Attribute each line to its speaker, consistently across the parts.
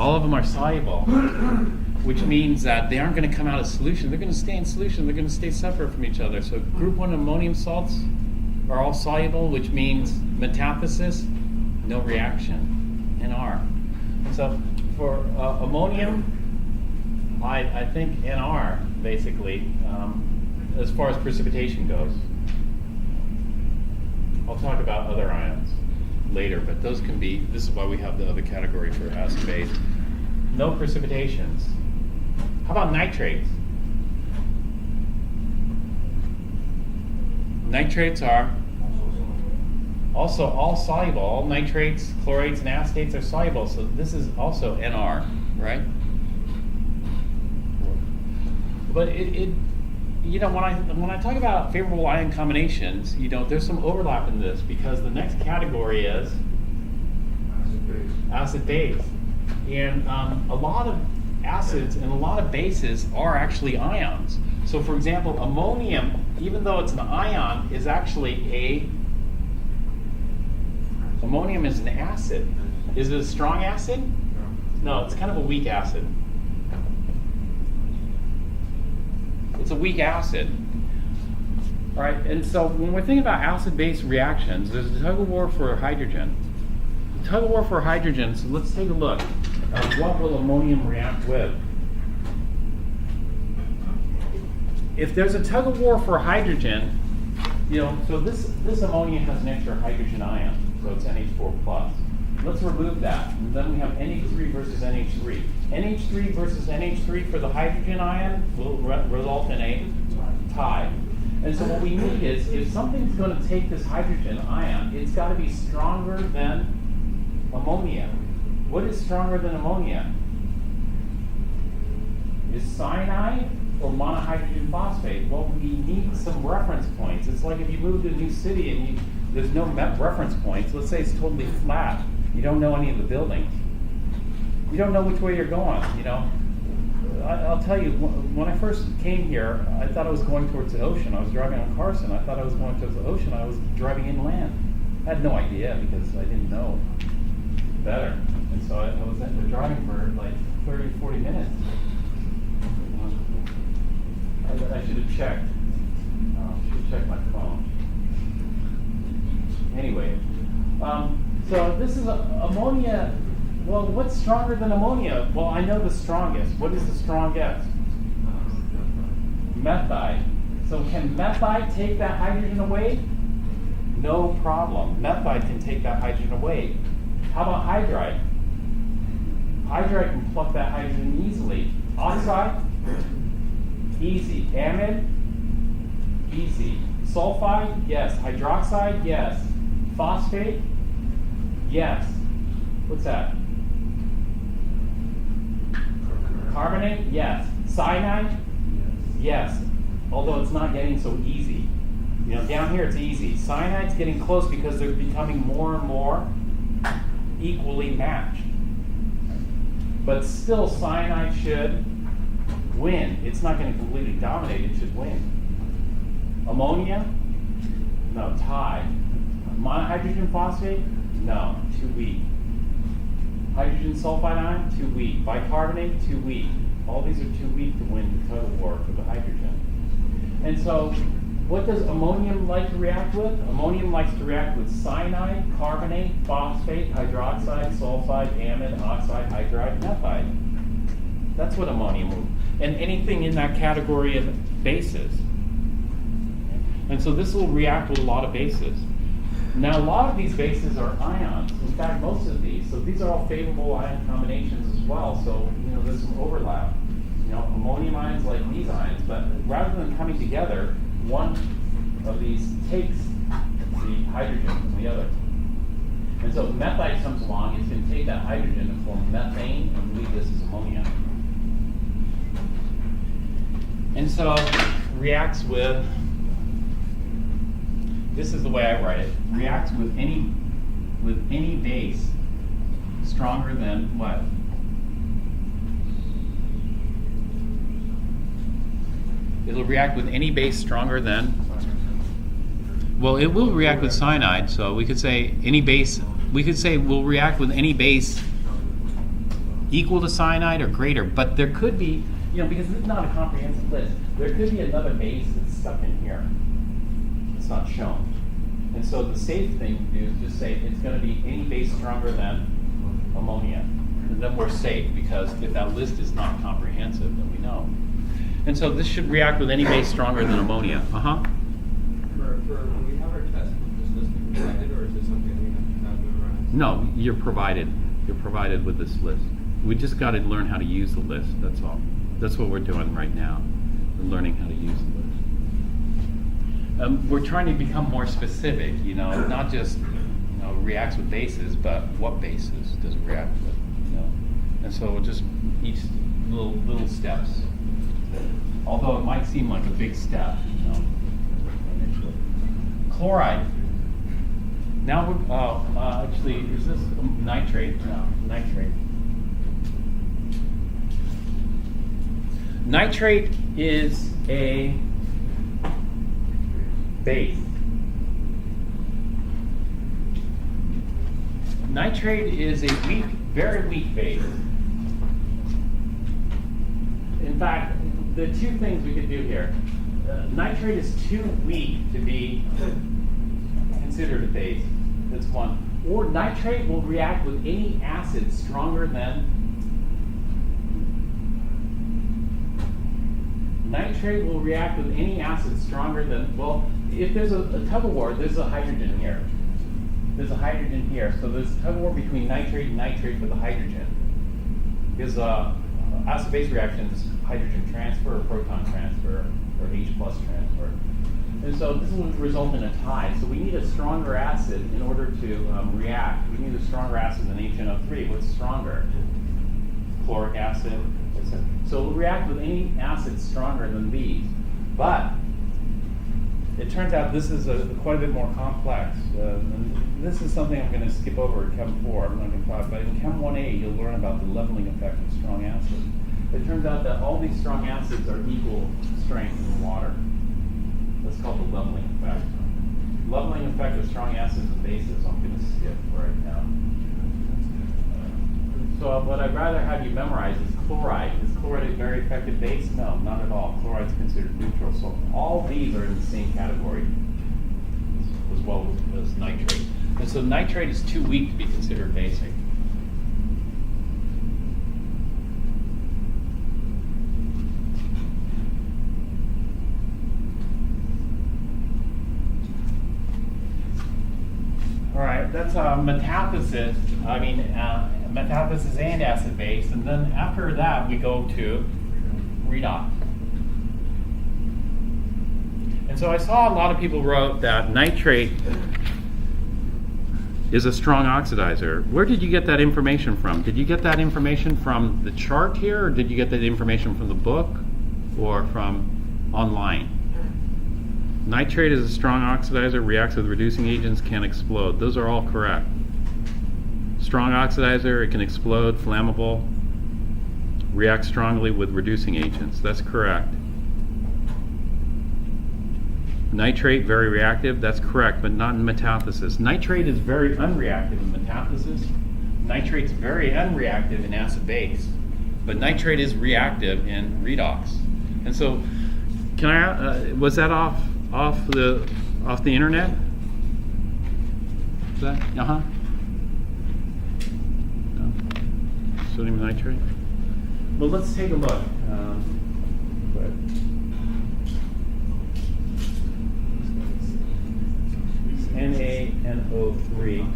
Speaker 1: All of them are soluble, which means that they aren't going to come out as solution. They're going to stay in solution. They're going to stay separate from each other. So group 1 ammonium salts are all soluble, which means metathesis, no reaction, NR. So for ammonium, I think NR, basically, as far as precipitation goes. I'll talk about other ions later, but those can be, this is why we have the other category for acid base. No precipitations. How about nitrates? Nitrates are also all soluble. All nitrates, chlorates, and acetates are soluble, so this is also NR, right? But when I talk about favorable ion combinations, there's some overlap in this because the next category is acid base. And a lot of acids and a lot of bases are actually ions. So for example, ammonium, even though it's an ion, is actually ammonium is an acid. Is it a strong acid? No, it's kind of a weak acid. It's a weak acid. All right, and so when we're thinking about acid-base reactions, there's a tug-of-war for hydrogen. The tug-of-war for hydrogen, so let's take a look at what will ammonium react with. If there's a tug-of-war for hydrogen, so this ammonia has an extra hydrogen ion, so it's NH4+. Let's remove that, and then we have NH3 versus NH3. NH3 versus NH3 for the hydrogen ion will result in a tie. And so what we need is, if something's going to take this hydrogen ion, it's got to be stronger than ammonia. What is stronger than ammonia? Is cyanide or monohydrogen phosphate? Well, we need some reference points. It's like if you move to a new city and there's no reference points. Let's say it's totally flat. You don't know any of the buildings. You don't know which way you're going, I'll tell you, when I first came here, I thought I was going towards the ocean. I was driving on Carson. I thought I was going towards the ocean. I was driving inland. I had no idea because I didn't know better. And so I was driving for like 30, 40 minutes. I should have checked. I should have checked my phone. Anyway, so this is ammonia. Well, what's stronger than ammonia? Well, I know the strongest. What is the strongest? Methide. So can methide take that hydrogen away? No problem. Methide can take that hydrogen away. How about hydride? Hydride can pluck that hydrogen easily. Oxide? Easy. Amide? Easy. Sulfide? Yes. Hydroxide? Yes. Phosphate? Yes. What's that? Carbonate? Yes. Cyanide? Yes. Although it's not getting so easy. Down here it's easy. Cyanide's getting close because they're becoming more and more equally matched. But still, cyanide should win. It's not going to completely dominate. It should win. Ammonia? No. Tie. Monohydrogen phosphate? No. Too weak. Hydrogen sulfide ion? Too weak. Bicarbonate? Too weak. All these are too weak to win the tug-of-war for the hydrogen. And so, what does ammonium like to react with? Ammonium likes to react with cyanide, carbonate, phosphate, hydroxide, sulfide, amide, oxide, hydride, methide. That's what ammonium will. And anything in that category of bases. And so this will react with a lot of bases. Now, a lot of these bases are ions. In fact, most of these. So these are all favorable ion combinations as well. So, there's some overlap. Ammonium ions like these ions, but rather than coming together, one of these takes the hydrogen from the other. And so if methide comes along, it's going to take that hydrogen and form methane and leave this as ammonia. And so reacts with, this is the way I write it, reacts with any base stronger than what? It'll react with any base stronger than? Well, it will react with cyanide, so we could say any base, we could say we'll react with any base equal to cyanide or greater, but there could be, because this is not a comprehensive list, there could be another base that's stuck in here. It's not shown. And so the safe thing to do is just say it's going to be any base stronger than ammonia. And then we're safe, because if that list is not comprehensive, then we know. And so this should react with any base stronger than ammonia.
Speaker 2: When we have our test, is this list provided, or is this something we have to memorized?
Speaker 1: No, you're provided. You're provided with this list. We just got to learn how to use the list, that's all. That's what we're doing right now. We're learning how to use the list. We're trying to become more specific, not just reacts with bases, but what bases does it react with, And so just each little steps. Although it might seem like a big step, initially. Chloride. Now we're, actually, is this nitrate? No, nitrate. Nitrate is a base. Nitrate is a weak, very weak base. In fact, the two things we could do here. Nitrate is too weak to be considered a base. That's one. Or nitrate will react with any acid stronger than. Nitrate will react with any acid stronger than, well, if there's a tug of war, there's a hydrogen here. There's a hydrogen here. So there's a tug of war between nitrate and nitrate for the hydrogen. Because acid-base reactions, hydrogen transfer or proton transfer or H+ transfer. And so this will result in a tie. So we need a stronger acid in order to react. We need a stronger acid than HNO3. What's stronger? Chloric acid. So it will react with any acid stronger than these. But it turns out this is quite a bit more complex. And this is something I'm going to skip over in Chem 4. I'm not going to talk about it. In Chem 1A, you'll learn about the leveling effect of strong acids. It turns out that all these strong acids are equal strength in water. That's called the leveling effect. Leveling effect of strong acids and bases, I'm going to skip right now. So what I'd rather have you memorize is chloride. Is chloride a very effective base? No, not at all. Chloride is considered neutral. So all these are in the same category as well as nitrate. And so nitrate is too weak to be considered basic. All right, that's metathesis. Metathesis and acid base, and then after that we go to redox. And so I saw a lot of people wrote that nitrate is a strong oxidizer. Where did you get that information from? Did you get that information from the chart here, or did you get that information from the book, or from online? Nitrate is a strong oxidizer, reacts with reducing agents, can explode. Those are all correct. Strong oxidizer, it can explode, flammable, reacts strongly with reducing agents. That's correct. Nitrate, very reactive. That's correct, but not in metathesis. Nitrate is very unreactive in metathesis. Nitrate's very unreactive in acid-base, but nitrate is reactive in redox. And so, can I? Was that off the internet? Is that? Sodium nitrate. Well, let's take a look. NaNO3.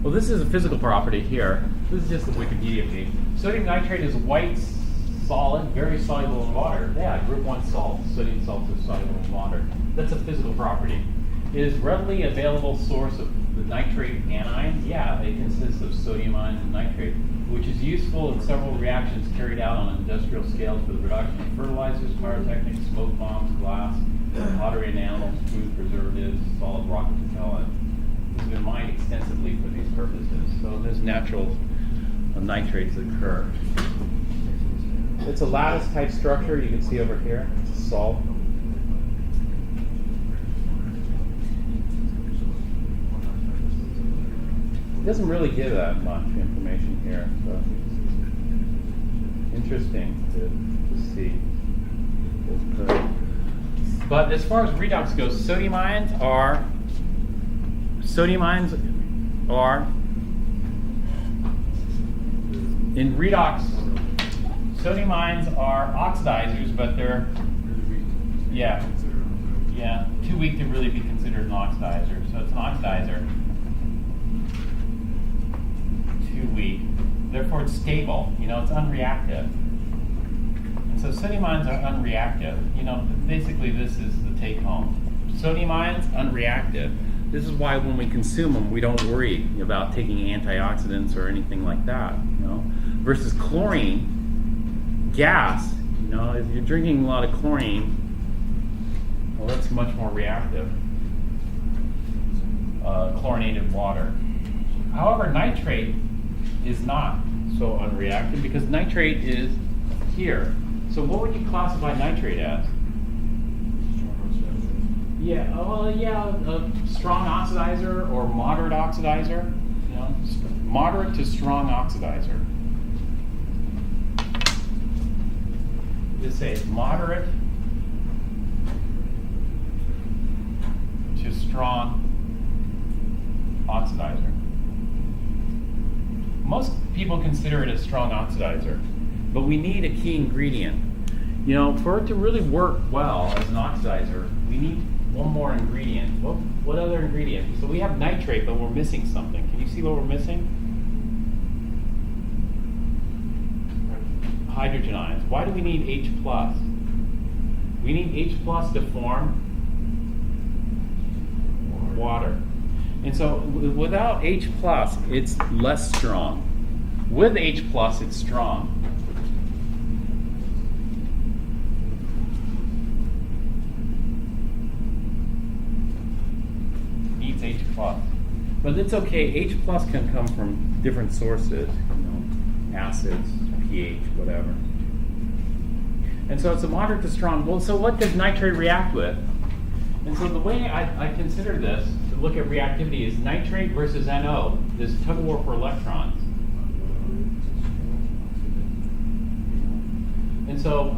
Speaker 1: Well, this is a physical property here. This is just the Wikipedia page. Sodium nitrate is a white solid, very soluble in water. Yeah, group 1 salt. Sodium salt is soluble in water. That's a physical property. It is readily available source of the nitrate anion. Yeah, it consists of sodium ions and nitrate, which is useful in several reactions carried out on industrial scales for the production of fertilizers, pyrotechnics, smoke bombs, glass, pottery and animals, food preservatives, solid rocket propellant. It's been mined extensively for these purposes. So there's natural nitrates that occur. it's a lattice type structure. You can see over here. It's a salt. It doesn't really give that much information here. So interesting to see. But as far as redox goes, sodium ions are in redox. Sodium ions are oxidizers, but they're too weak to really be considered an oxidizer. So it's an oxidizer. Too weak. Therefore, it's stable. It's unreactive. And so sodium ions are unreactive. Basically, this is the take home. Sodium ions, unreactive. This is why when we consume them, we don't worry about taking antioxidants or anything like that. Versus chlorine, gas. If you're drinking a lot of chlorine, well, that's much more reactive. Chlorinated water. However, nitrate is not so unreactive because nitrate is here. So what would you classify nitrate as? A strong oxidizer or moderate oxidizer. Moderate to strong oxidizer. Just say moderate to strong oxidizer. Most people consider it a strong oxidizer, but we need a key ingredient. For it to really work well as an oxidizer, we need one more ingredient. What other ingredient? So we have nitrate, but we're missing something. Can you see what we're missing? Hydrogen ions. Why do we need H+? We need H+ to form water. And so without H+, it's less strong. With H+, it's strong. Needs H+. But it's okay. H+ can come from different sources, acids, pH, whatever. And so it's a moderate to strong. Well, so what does nitrate react with? And so the way I consider this, to look at reactivity, is nitrate versus NO. There's a tug of war for electrons. And so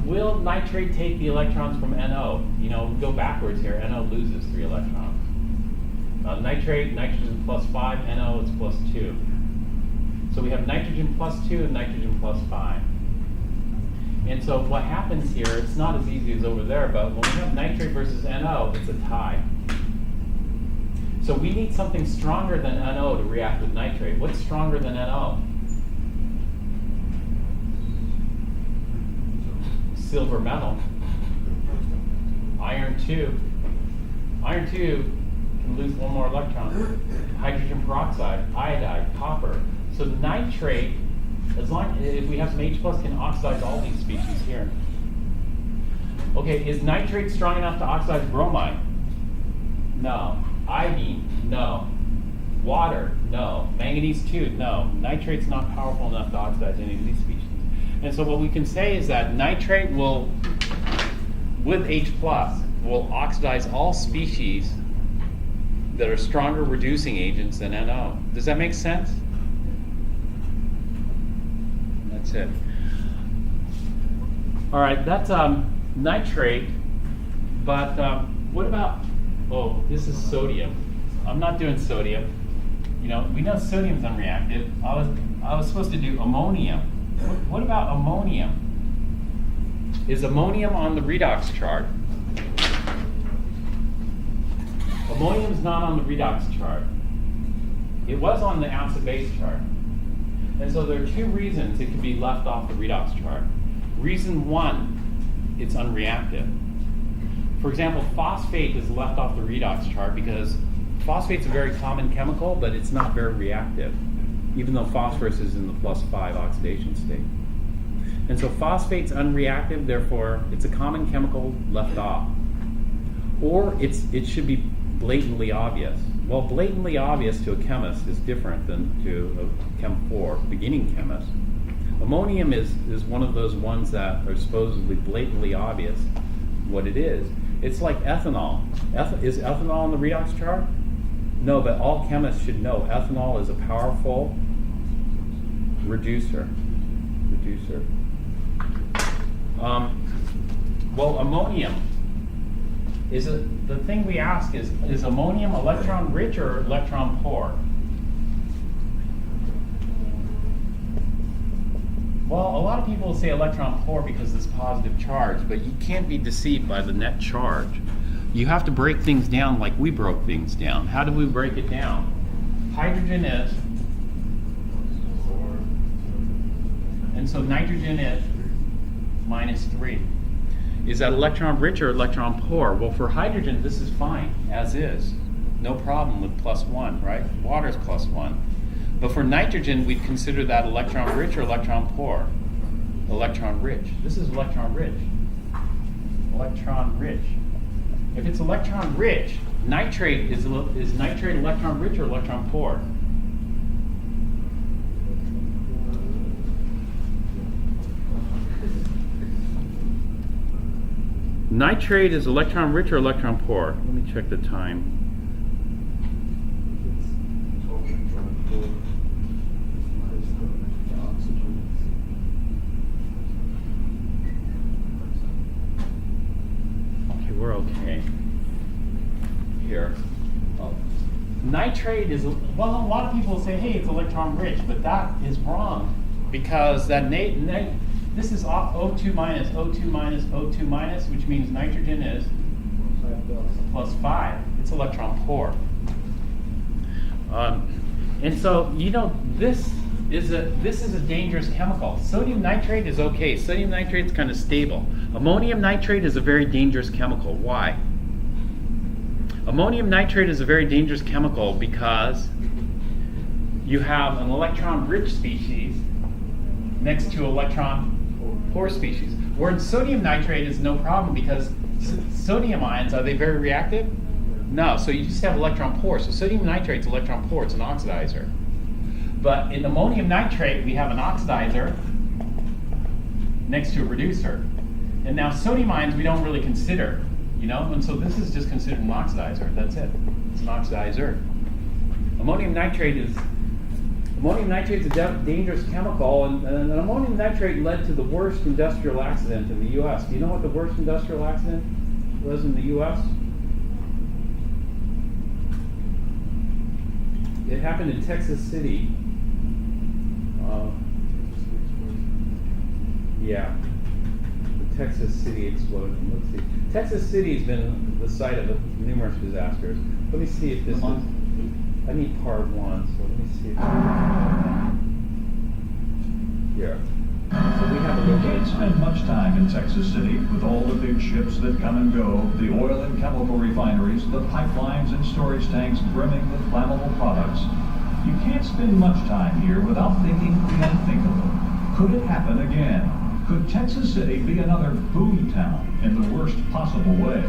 Speaker 1: will nitrate take the electrons from NO? Go backwards here. NO loses 3 electrons. Nitrate, nitrogen +5, NO is +2. So we have nitrogen +2 and nitrogen +5. And so what happens here, it's not as easy as over there, but when we have nitrate versus NO, it's a tie. So we need something stronger than NO to react with nitrate. What's stronger than NO? Silver metal. Iron 2. Iron 2 can lose 1 more electron. Hydrogen peroxide, iodide, copper. So nitrate, if we have some H+, can oxidize all these species here. Okay, is nitrate strong enough to oxidize bromide? No. Iodine? No. Water? No. Manganese 2? No. Nitrate's not powerful enough to oxidize any of these species. And so what we can say is that nitrate will, with H+, will oxidize all species that are stronger reducing agents than NO. Does that make sense? That's it. All right, that's nitrate, but what about, this is sodium. I'm not doing sodium. We know sodium's unreactive. I was supposed to do ammonium. What about ammonium? Is ammonium on the redox chart? Ammonium is not on the redox chart. It was on the acid-base chart. And so there are 2 reasons it can be left off the redox chart. Reason 1, it's unreactive. For example, phosphate is left off the redox chart because phosphate's a very common chemical, but it's not very reactive, even though phosphorus is in the +5 oxidation state. And so phosphate's unreactive, therefore it's a common chemical left off. Or it should be blatantly obvious. Well, blatantly obvious to a chemist is different than to a Chem 4 beginning chemist. ammonium is one of those ones that are supposedly blatantly obvious what it is. It's like ethanol. Is ethanol on the redox chart? No, but all chemists should know ethanol is a powerful reducer. Well, ammonium is the thing we ask is ammonium electron rich or electron poor? Well, a lot of people say electron poor because it's positive charge, but you can't be deceived by the net charge. You have to break things down like we broke things down. How do we break it down? Hydrogen is, and so nitrogen is -3. Is that electron rich or electron poor? Well, for hydrogen, this is fine, as is. No problem with +1, right? Water is +1. But for nitrogen, we'd consider that electron rich or electron poor? Electron rich. This is electron rich. Electron rich. If it's electron rich, nitrate is nitrate electron rich or electron poor? Nitrate is electron rich or electron poor? Let me check the time. Okay, we're okay. Here. Nitrate is, well, a lot of people say, hey, it's electron rich, but that is wrong because that this is O2 minus, O2 minus, O2 minus, which means nitrogen is +5. It's electron poor. And so, this is a dangerous chemical. Sodium nitrate is okay. Sodium nitrate is kind of stable. Ammonium nitrate is a very dangerous chemical. Why? Ammonium nitrate is a very dangerous chemical because you have an electron-rich species next to electron poor species. Whereas sodium nitrate is no problem because sodium ions, are they very reactive? No, so you just have electron poor. So sodium nitrate is electron poor, it's an oxidizer. But in ammonium nitrate, we have an oxidizer next to a reducer. And now sodium ions we don't really consider, and so this is just considered an oxidizer, that's it. It's an oxidizer. Ammonium nitrate is a dangerous chemical, and ammonium nitrate led to the worst industrial accident in the U.S. Do you know what the worst industrial accident was in the U.S.? It happened in Texas City. Yeah, the Texas City explosion. Let's see. Texas City has been the site of numerous disasters. Let me see if this is. I need part 1, so let me see. Here. So we have a
Speaker 3: You
Speaker 1: look
Speaker 3: can't spend much time in Texas City with all the big ships that come and go, the oil and chemical refineries, the pipelines and storage tanks brimming with flammable products. You can't spend much time here without thinking the unthinkable. Could it happen again? Could Texas City be another boom town in the worst possible way?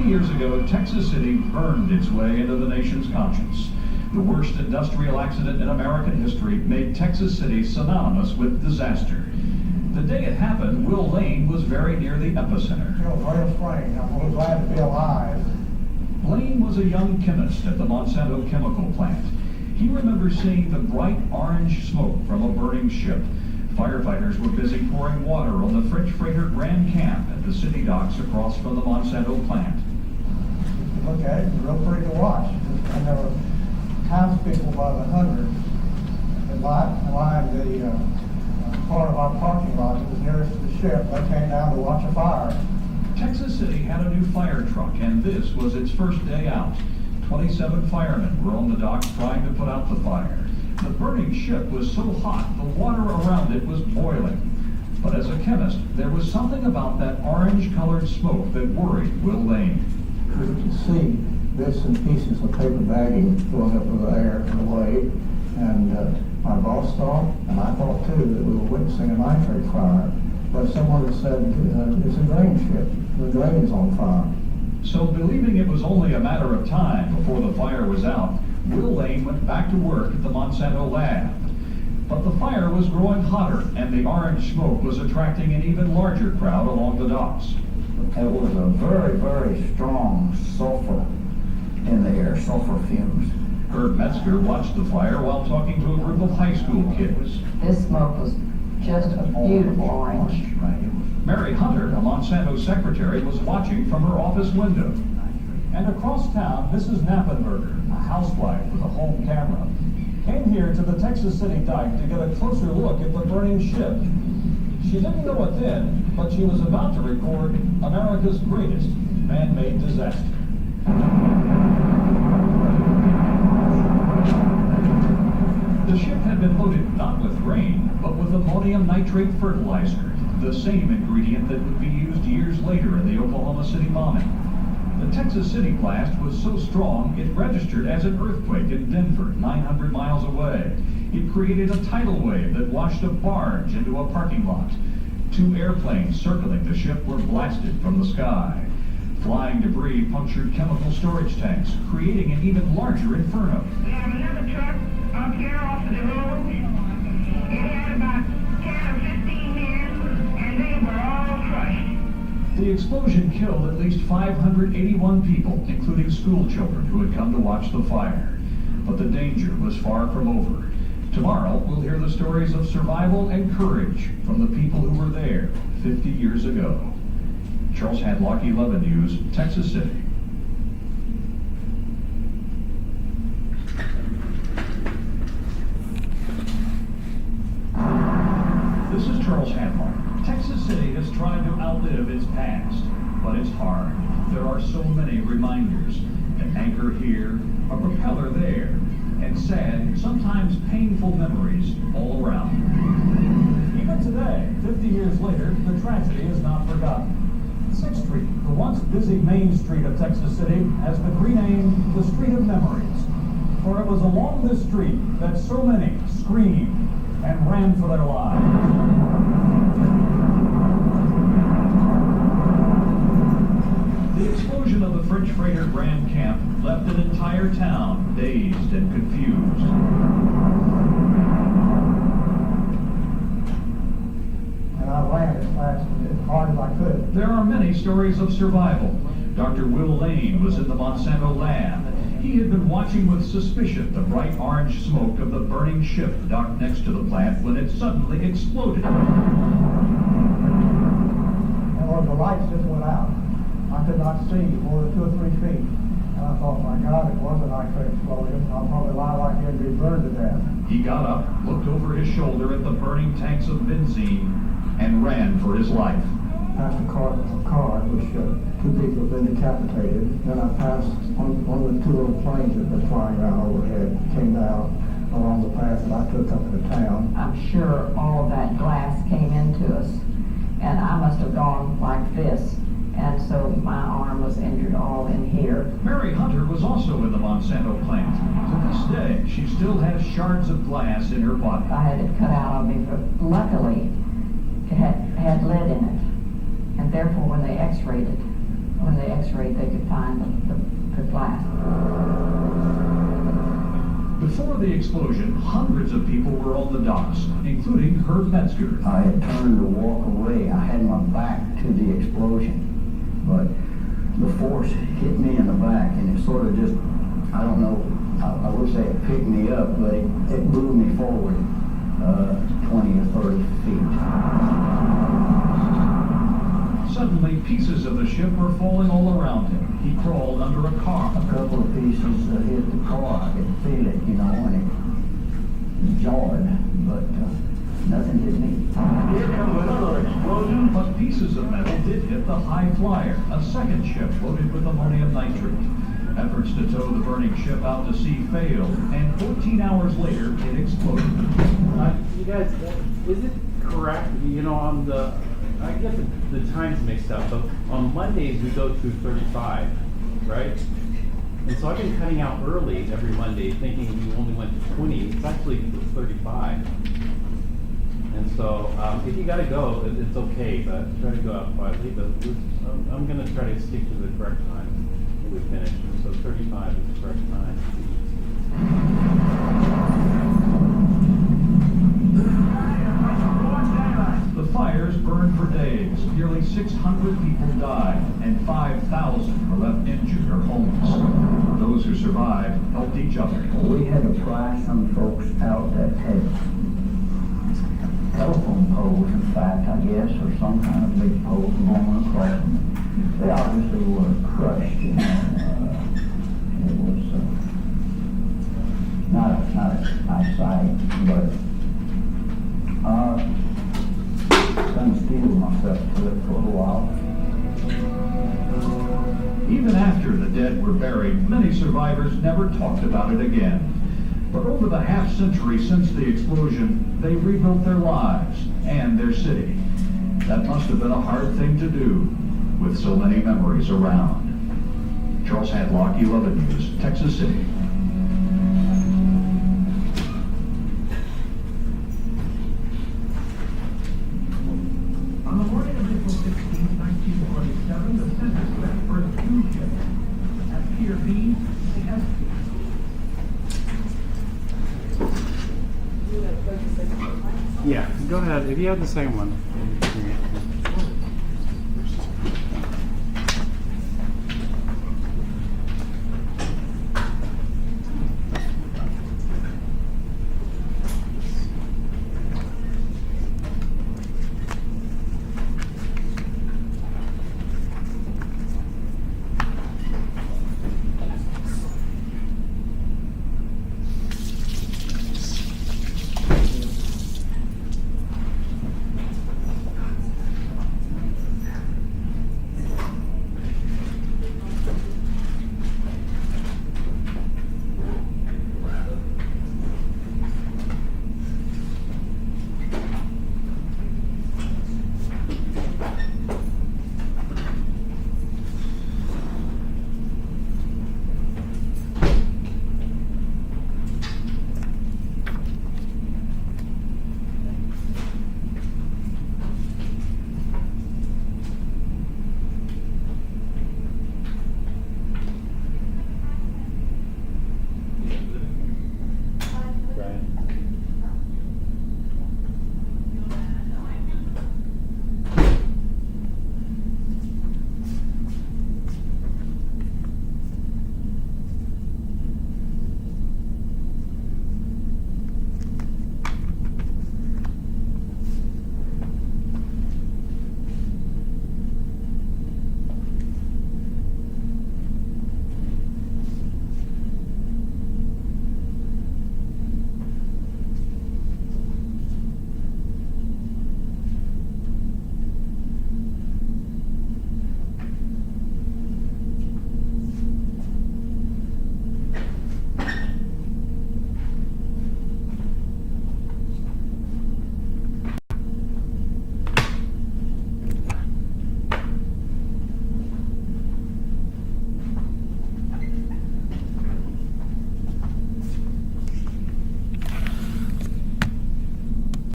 Speaker 3: Years ago, Texas City burned its way into the nation's conscience. The worst industrial accident in American history made Texas City synonymous with disaster. The day it happened, Will Lane was very near the epicenter.
Speaker 4: It was very strange. I'm really glad to be alive.
Speaker 3: Lane was a young chemist at the Monsanto chemical plant. He remembers seeing the bright orange smoke from a burning ship. Firefighters were busy pouring water on the French freighter Grand Camp at the city docks across from the Monsanto plant.
Speaker 4: Look at it, it's real pretty to watch. And there were townspeople by the hundreds that lined the part of our parking lot that was nearest to the ship. They came down to watch a fire.
Speaker 3: Texas City had a new fire truck, and this was its first day out. 27 firemen were on the docks trying to put out the fire. The burning ship was so hot, the water around it was boiling. But as a chemist, there was something about that orange-colored smoke that worried Will Lane.
Speaker 4: We could see bits and pieces of paper bagging going up in the air in the wave. And my boss thought, and I thought too, that we were witnessing a nitrate fire. But someone had said, it's a grain ship. The grain is on fire.
Speaker 3: So believing it was only a matter of time before the fire was out, Will Lane went back to work at the Monsanto lab. But the fire was growing hotter, and the orange smoke was attracting an even larger crowd along the docks.
Speaker 4: It was a very, very strong sulfur in the air, sulfur fumes.
Speaker 3: Herb Metzger watched the fire while talking to a group of high school kids.
Speaker 5: This smoke was just a beautiful orange.
Speaker 3: Mary Hunter, a Monsanto secretary, was watching from her office window. And across town, Mrs. Knappenberger, a housewife with a home camera, came here to the Texas City dike to get a closer look at the burning ship. She didn't know it then, but she was about to record America's greatest man-made disaster. The ship had been loaded not with grain, but with ammonium nitrate fertilizer, the same ingredient that would be used years later in the Oklahoma City bombing. The Texas City blast was so strong it registered as an earthquake in Denver, 900 miles away. It created a tidal wave that washed a barge into a parking lot. 2 airplanes circling the ship were blasted from the sky. Flying debris punctured chemical storage tanks, creating an even larger inferno.
Speaker 6: We have another truck up here off of the road. It had about 10 or 15 men, and they were all crushed.
Speaker 3: The explosion killed at least 581 people, including school children who had come to watch the fire. But the danger was far from over. Tomorrow, we'll hear the stories of survival and courage from the people who were there 50 years ago. Charles Hadlock, 11 News, Texas City. This is Charles Hadlock. Texas City has tried to outlive its past, but it's hard. There are so many reminders. An anchor here, a propeller there, and sad, sometimes painful memories all around. Even today, 50 years later, the tragedy is not forgotten. 6th Street, the once busy main street of Texas City, has been renamed the Street of Memories. For it was along this street that so many screamed and ran for their lives. The explosion of the French freighter Grand Camp left an entire town dazed and confused.
Speaker 4: And I ran as fast and as hard as I could.
Speaker 3: There are many stories of survival. Dr. Will Lane was in the Monsanto lab. He had been watching with suspicion the bright orange smoke of the burning ship docked next to the plant when it suddenly exploded.
Speaker 4: And when the lights just went out, I could not see more than 2 or 3 feet. And I thought, my God, it was a nitrate explosion. I'll probably lie right here and be burned to death.
Speaker 3: He got up, looked over his shoulder at the burning tanks of benzene, and ran for his life.
Speaker 4: Passed a car which 2 people had been decapitated. Then I passed one of the 2 little planes that were flying around overhead, came down along the path that I took up to town.
Speaker 5: I'm sure all of that glass came into us, and I must have gone like this. And so my arm was injured all in here.
Speaker 3: Mary Hunter was also in the Monsanto plant. To this day, she still has shards of glass in her body.
Speaker 5: I had it cut out of me, but luckily it had lead in it. And therefore when they x-rayed it, they could find the glass.
Speaker 3: Before the explosion, hundreds of people were on the docks, including Herb Metzger.
Speaker 7: I had turned to walk away. I had my back to the explosion, but the force hit me in the back, and it sort of just, I don't know, I would say it picked me up, but it moved me forward 20 or 30 feet.
Speaker 3: Suddenly, pieces of the ship were falling all around him. He crawled under a car.
Speaker 7: A couple of pieces hit the car. I could feel it, and it jarred, but nothing hit me.
Speaker 6: Here comes another explosion.
Speaker 3: But pieces of metal did hit the High Flyer, a second ship loaded with ammonium nitrate. Efforts to tow the burning ship out to sea failed, and 14 hours later, it exploded.
Speaker 1: You guys, is it correct, on I get the times mixed up, but on Mondays we go through 35, right? And so I've been cutting out early every Monday, thinking we only went to 20. It's actually 35. And so if you gotta go, it's okay, but try to go out quietly. But I'm gonna try to stick to the correct time when we finish. So 35 is the correct time.
Speaker 3: The fires burned for days. Nearly 600 people died, and 5,000 were left injured or homeless. Those who survived helped each other.
Speaker 7: We had to fly some folks out that had telephone poles, in fact, I guess, or some kind of big poles going across them. They obviously were crushed, you know. It was not a nice sight, but couldn't steel myself to it for a little while.
Speaker 3: Even after the dead were buried, many survivors never talked about it again. But over the half-century since the explosion, they rebuilt their lives and their city. That must have been a hard thing to do, with so many memories around. Charles Hadlock, 11 News, Texas City.
Speaker 8: On the morning of April 16, 1947, the census left first two ships at Pier B and S.
Speaker 1: Yeah, go ahead. If you have the same one.